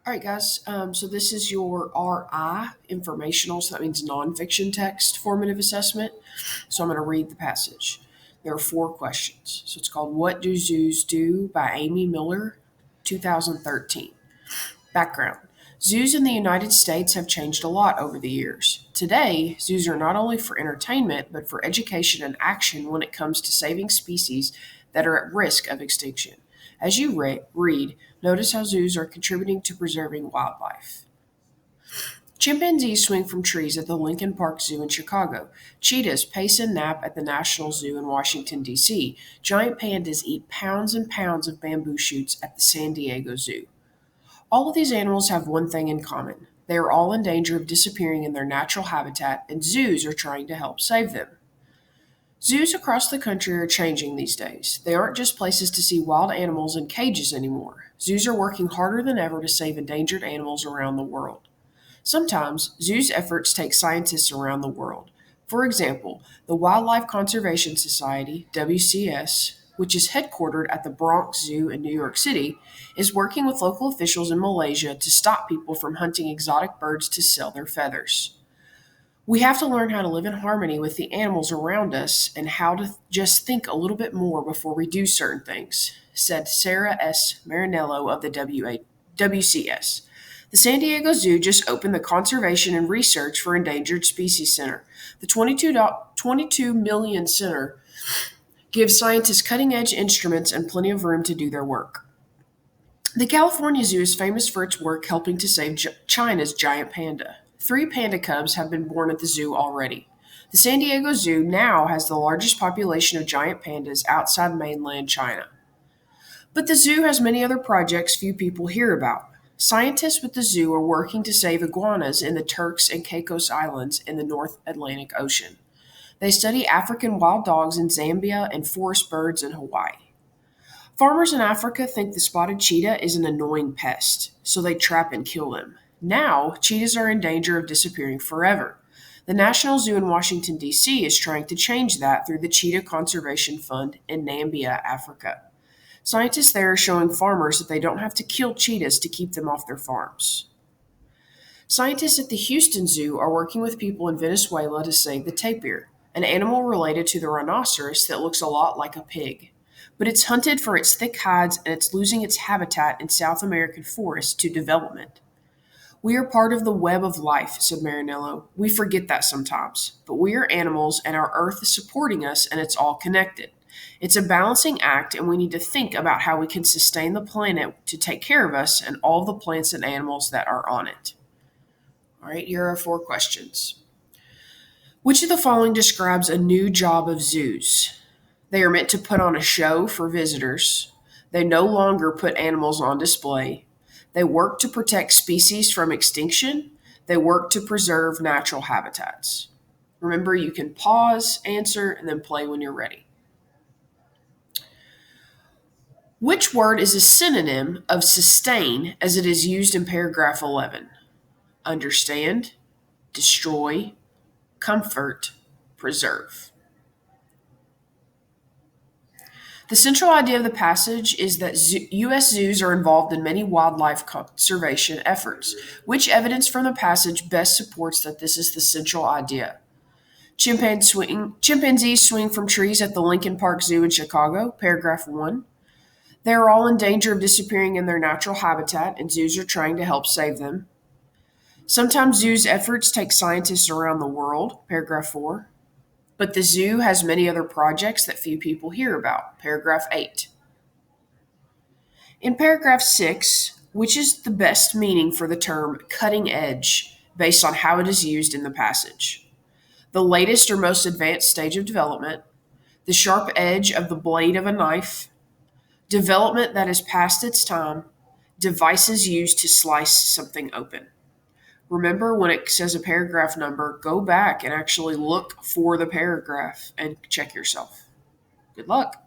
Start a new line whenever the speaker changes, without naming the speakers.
All right, guys. So this is your RI informational, so that means nonfiction text formative assessment. So I'm going to read the passage. There are four questions. So it's called What Do Zoos Do by Amy Miller, 2013. Background. Zoos in the United States have changed a lot over the years. Today, zoos are not only for entertainment, but for education and action when it comes to saving species that are at risk of extinction. As you read, notice how zoos are contributing to preserving wildlife. Chimpanzees swing from trees at the Lincoln Park Zoo in Chicago. Cheetahs pace and nap at the National Zoo in Washington, D.C. Giant pandas eat pounds and pounds of bamboo shoots at the San Diego Zoo. All of these animals have one thing in common. They are all in danger of disappearing in their natural habitat, and zoos are trying to help save them. Zoos across the country are changing these days. They aren't just places to see wild animals in cages anymore. Zoos are working harder than ever to save endangered animals around the world. Sometimes, zoos' efforts take scientists around the world. For example, the Wildlife Conservation Society, WCS, which is headquartered at the Bronx Zoo in New York City, is working with local officials in Malaysia to stop people from hunting exotic birds to sell their feathers. We have to learn how to live in harmony with the animals around us and how to just think a little bit more before we do certain things, said Sarah S. Marinello of the WCS. The San Diego Zoo just opened the Conservation and Research for Endangered Species Center. The 22 million center gives scientists cutting edge instruments and plenty of room to do their work. The California Zoo is famous for its work helping to save China's giant panda. Three panda cubs have been born at the zoo already. The San Diego Zoo now has the largest population of giant pandas outside mainland China. But the zoo has many other projects few people hear about. Scientists with the zoo are working to save iguanas in the Turks and Caicos Islands in the North Atlantic Ocean. They study African wild dogs in Zambia and forest birds in Hawaii. Farmers in Africa think the spotted cheetah is an annoying pest, so they trap and kill them. Now, cheetahs are in danger of disappearing forever. The National Zoo in Washington, D.C. is trying to change that through the Cheetah Conservation Fund in Nambia, Africa. Scientists there are showing farmers that they don't have to kill cheetahs to keep them off their farms. Scientists at the Houston Zoo are working with people in Venezuela to save the tapir, an animal related to the rhinoceros that looks a lot like a pig. But it's hunted for its thick hides and it's losing its habitat in South American forests to development. We are part of the web of life, said Marinello. We forget that sometimes, but we are animals and our earth is supporting us and it's all connected. It's a balancing act, and we need to think about how we can sustain the planet to take care of us and all the plants and animals that are on it. All right, here are four questions. Which of the following describes a new job of zoos? They are meant to put on a show for visitors. They no longer put animals on display. They work to protect species from extinction. They work to preserve natural habitats. Remember, you can pause, answer, and then play when you're ready. Which word is a synonym of sustain as it is used in paragraph 11? Understand, destroy, comfort, preserve. The central idea of the passage is that U.S. zoos are involved in many wildlife conservation efforts. Which evidence from the passage best supports that this is the central idea? Chimpanzees swing from trees at the Lincoln Park Zoo in Chicago, paragraph 1. They are all in danger of disappearing in their natural habitat, and zoos are trying to help save them. Sometimes zoos' efforts take scientists around the world, paragraph 4. But the zoo has many other projects that few people hear about, paragraph 8. In paragraph 6, which is the best meaning for the term cutting edge based on how it is used in the passage? The latest or most advanced stage of development, the sharp edge of the blade of a knife, development that is past its time, devices used to slice something open. Remember, when it says a paragraph number, go back and actually look for the paragraph and check yourself. Good luck.